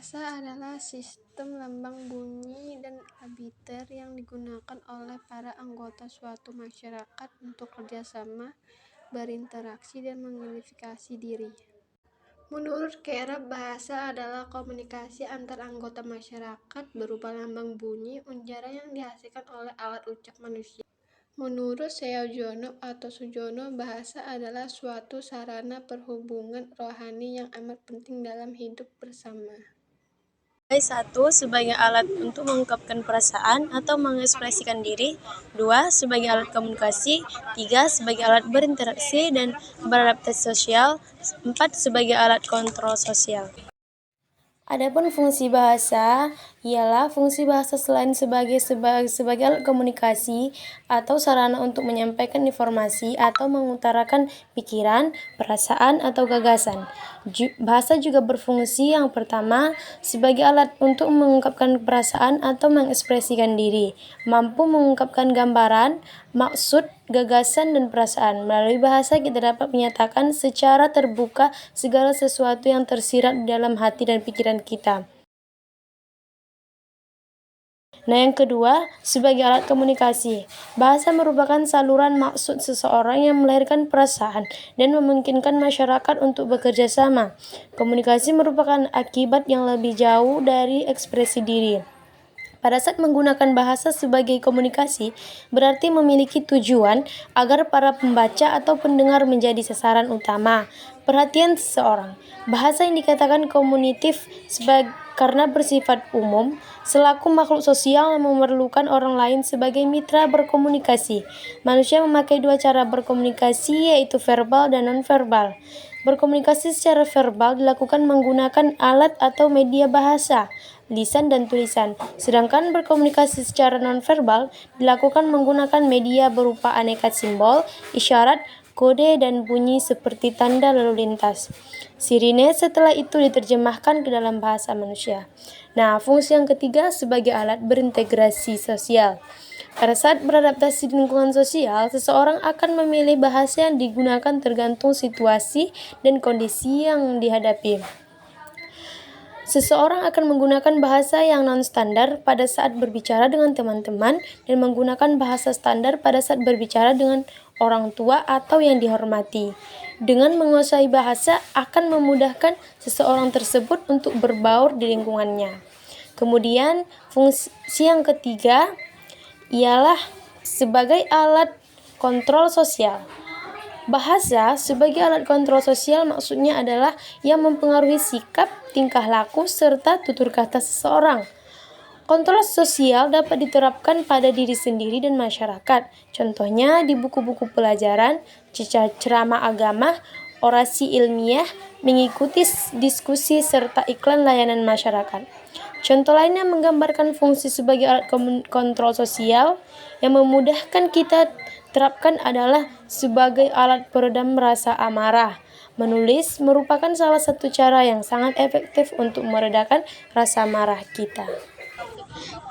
Bahasa adalah sistem lambang bunyi dan arbiter yang digunakan oleh para anggota suatu masyarakat untuk kerjasama, berinteraksi, dan mengidentifikasi diri. Menurut Kerap, bahasa adalah komunikasi antar anggota masyarakat berupa lambang bunyi ujaran yang dihasilkan oleh alat ucap manusia. Menurut Sujono, bahasa adalah suatu sarana perhubungan rohani yang amat penting dalam hidup bersama. Satu, sebagai alat untuk mengungkapkan perasaan atau mengekspresikan diri. Dua, sebagai alat komunikasi. Tiga, sebagai alat berinteraksi dan beradaptasi sosial. Empat, sebagai alat kontrol sosial. Adapun fungsi bahasa ialah fungsi bahasa selain sebagai alat komunikasi atau sarana untuk menyampaikan informasi atau mengutarakan pikiran, perasaan, atau gagasan. Bahasa juga berfungsi yang pertama sebagai alat untuk mengungkapkan perasaan atau mengekspresikan diri, mampu mengungkapkan gambaran, maksud, gagasan, dan perasaan. Melalui bahasa kita dapat menyatakan secara terbuka segala sesuatu yang tersirat di dalam hati dan pikiran kita. Nah, yang kedua, sebagai alat komunikasi. Bahasa merupakan saluran maksud seseorang yang melahirkan perasaan dan memungkinkan masyarakat untuk bekerja sama. Komunikasi merupakan akibat yang lebih jauh dari ekspresi diri. Pada saat menggunakan bahasa sebagai komunikasi, berarti memiliki tujuan agar para pembaca atau pendengar menjadi sasaran utama perhatian seseorang. Bahasa yang dikatakan komunitif karena bersifat umum, selaku makhluk sosial yang memerlukan orang lain sebagai mitra berkomunikasi. Manusia memakai dua cara berkomunikasi, yaitu verbal dan non-verbal. Berkomunikasi secara verbal dilakukan menggunakan alat atau media bahasa, lisan dan tulisan. Sedangkan berkomunikasi secara non-verbal dilakukan menggunakan media berupa aneka simbol, isyarat, kode, dan bunyi seperti tanda lalu lintas. Sirine setelah itu diterjemahkan ke dalam bahasa manusia. Nah, fungsi yang ketiga sebagai alat berintegrasi sosial. Pada saat beradaptasi di lingkungan sosial, seseorang akan memilih bahasa yang digunakan tergantung situasi dan kondisi yang dihadapi. Seseorang akan menggunakan bahasa yang non-standar pada saat berbicara dengan teman-teman dan menggunakan bahasa standar pada saat berbicara dengan orang tua atau yang dihormati. Dengan menguasai bahasa akan memudahkan seseorang tersebut untuk berbaur di lingkungannya. Kemudian, fungsi yang ketiga ialah sebagai alat kontrol sosial. Bahasa sebagai alat kontrol sosial maksudnya adalah yang mempengaruhi sikap, tingkah laku, serta tutur kata seseorang. Kontrol sosial dapat diterapkan pada diri sendiri dan masyarakat. Contohnya di buku-buku pelajaran, ceramah agama, orasi ilmiah, mengikuti diskusi, serta iklan layanan masyarakat. Contoh lainnya menggambarkan fungsi sebagai alat kontrol sosial yang memudahkan kita terapkan adalah sebagai alat peredam rasa amarah. Menulis merupakan salah satu cara yang sangat efektif untuk meredakan rasa marah kita.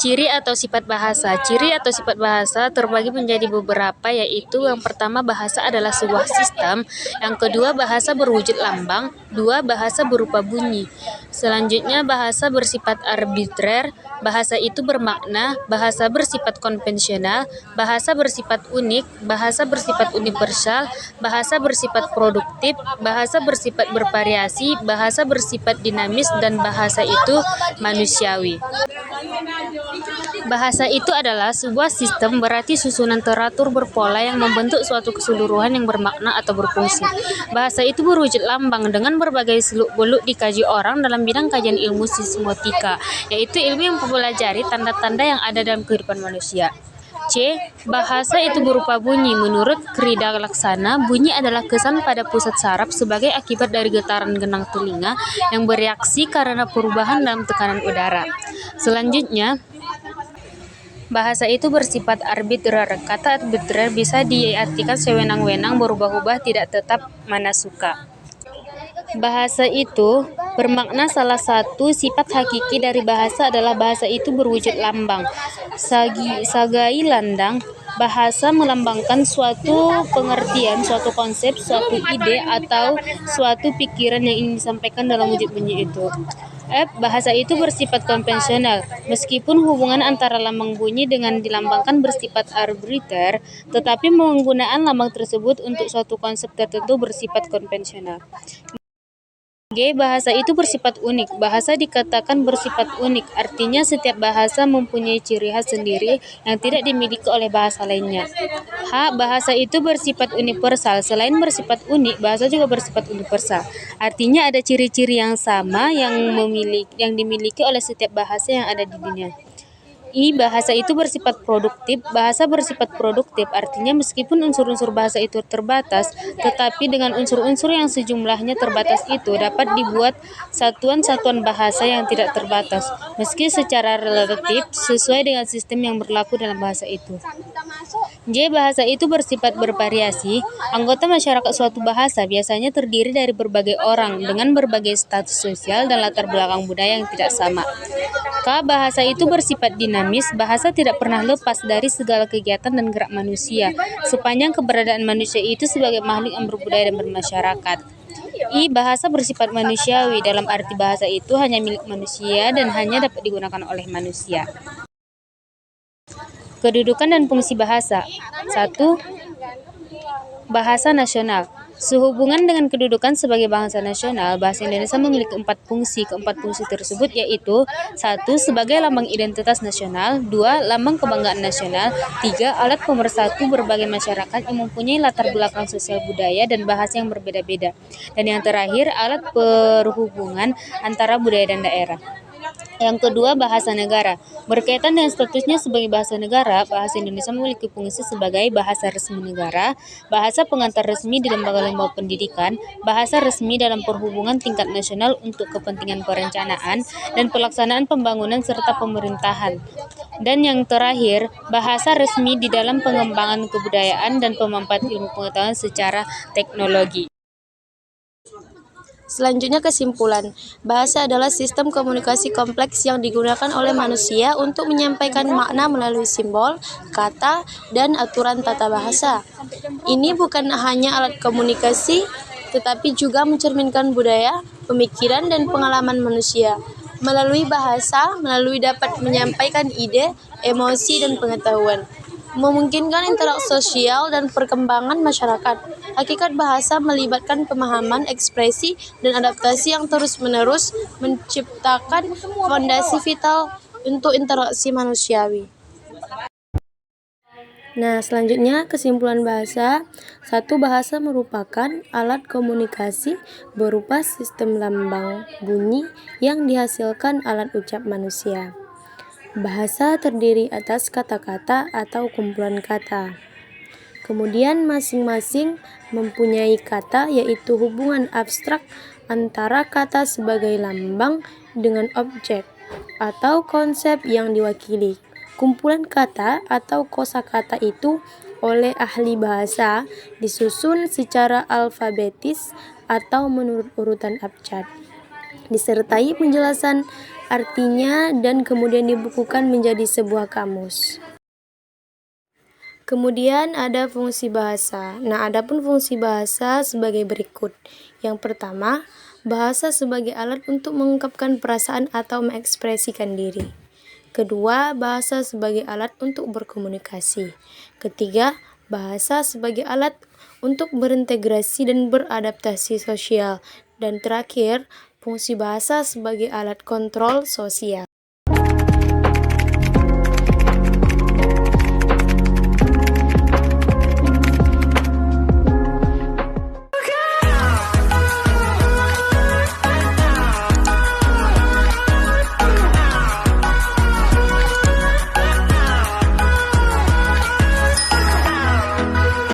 Ciri atau sifat bahasa. Ciri atau sifat bahasa terbagi menjadi beberapa, yaitu yang pertama, bahasa adalah sebuah sistem. Yang kedua, bahasa berwujud lambang. Dua, bahasa berupa bunyi. Selanjutnya, bahasa bersifat arbitrer. Bahasa itu bermakna, bahasa bersifat konvensional, bahasa bersifat unik, bahasa bersifat universal, bahasa bersifat produktif, bahasa bersifat bervariasi, bahasa bersifat dinamis, dan bahasa itu manusiawi. Bahasa itu adalah sebuah sistem, berarti susunan teratur berpola yang membentuk suatu keseluruhan yang bermakna atau berfungsi. Bahasa itu berwujud lambang dengan berbagai seluk-beluk dikaji orang dalam bidang kajian ilmu sismotika, yaitu ilmu yang mempelajari tanda-tanda yang ada dalam kehidupan manusia. C. Bahasa itu berupa bunyi. Menurut Krida Laksana, bunyi adalah kesan pada pusat saraf sebagai akibat dari getaran genang telinga yang bereaksi karena perubahan dalam tekanan udara. Selanjutnya, bahasa itu bersifat arbitrer. Kata arbitrer bisa diartikan sewenang-wenang, berubah-ubah, tidak tetap, mana suka. Bahasa itu bermakna salah satu sifat hakiki dari bahasa adalah bahasa itu berwujud lambang. Sagai landang, bahasa melambangkan suatu pengertian, suatu konsep, suatu ide, atau suatu pikiran yang ingin disampaikan dalam wujud bunyi itu. Bahasa itu bersifat konvensional. Meskipun hubungan antara lambang bunyi dengan dilambangkan bersifat arbitrary, tetapi penggunaan lambang tersebut untuk suatu konsep tertentu bersifat konvensional. Bahasa itu bersifat unik. Bahasa dikatakan bersifat unik, artinya setiap bahasa mempunyai ciri khas sendiri yang tidak dimiliki oleh bahasa lainnya. Bahasa itu bersifat universal. Selain bersifat unik, bahasa juga bersifat universal. Artinya ada ciri-ciri yang sama yang dimiliki oleh setiap bahasa yang ada di dunia. Bahasa itu bersifat produktif. Bahasa bersifat produktif artinya meskipun unsur-unsur bahasa itu terbatas, tetapi dengan unsur-unsur yang sejumlahnya terbatas itu dapat dibuat satuan-satuan bahasa yang tidak terbatas, meski secara relatif sesuai dengan sistem yang berlaku dalam bahasa itu. Bahasa itu bersifat bervariasi. Anggota masyarakat suatu bahasa biasanya terdiri dari berbagai orang dengan berbagai status sosial dan latar belakang budaya yang tidak sama. Bahasa itu bersifat dinamis. Bahasa tidak pernah lepas dari segala kegiatan dan gerak manusia, sepanjang keberadaan manusia itu sebagai makhluk yang berbudaya dan bermasyarakat. Bahasa bersifat manusiawi, dalam arti bahasa itu hanya milik manusia dan hanya dapat digunakan oleh manusia. Kedudukan dan fungsi bahasa. 1. Bahasa nasional. Sehubungan dengan kedudukan sebagai bahasa nasional, bahasa Indonesia memiliki 4 fungsi. Keempat fungsi tersebut yaitu 1. Sebagai lambang identitas nasional. 2. Lambang kebanggaan nasional. 3. Alat pemersatu berbagai masyarakat yang mempunyai latar belakang sosial budaya dan bahasa yang berbeda-beda. Dan yang terakhir, alat perhubungan antara budaya dan daerah. Yang kedua, bahasa negara. Berkaitan dengan statusnya sebagai bahasa negara, bahasa Indonesia memiliki fungsi sebagai bahasa resmi negara, bahasa pengantar resmi di lembaga-lembaga pendidikan, bahasa resmi dalam perhubungan tingkat nasional untuk kepentingan perencanaan dan pelaksanaan pembangunan serta pemerintahan. Dan yang terakhir, bahasa resmi di dalam pengembangan kebudayaan dan pemanfaatan ilmu pengetahuan secara teknologi. Selanjutnya kesimpulan, bahasa adalah sistem komunikasi kompleks yang digunakan oleh manusia untuk menyampaikan makna melalui simbol, kata, dan aturan tata bahasa. Ini bukan hanya alat komunikasi, tetapi juga mencerminkan budaya, pemikiran, dan pengalaman manusia. Melalui bahasa, dapat menyampaikan ide, emosi, dan pengetahuan, memungkinkan interaksi sosial dan perkembangan masyarakat. Hakikat bahasa melibatkan pemahaman, ekspresi, dan adaptasi yang terus-menerus menciptakan fondasi vital untuk interaksi manusiawi. Nah, selanjutnya kesimpulan bahasa. 1. Bahasa merupakan alat komunikasi berupa sistem lambang bunyi yang dihasilkan alat ucap manusia. Bahasa terdiri atas kata-kata atau kumpulan kata. Kemudian masing-masing mempunyai kata, yaitu hubungan abstrak antara kata sebagai lambang dengan objek atau konsep yang diwakili. Kumpulan kata atau kosakata itu oleh ahli bahasa disusun secara alfabetis atau menurut urutan abjad, disertai penjelasan artinya dan kemudian dibukukan menjadi sebuah kamus. Kemudian ada fungsi bahasa. Nah, adapun fungsi bahasa sebagai berikut. Yang pertama, bahasa sebagai alat untuk mengungkapkan perasaan atau mengekspresikan diri. Kedua, bahasa sebagai alat untuk berkomunikasi. Ketiga, bahasa sebagai alat untuk berintegrasi dan beradaptasi sosial. Dan terakhir, fungsi bahasa sebagai alat kontrol sosial.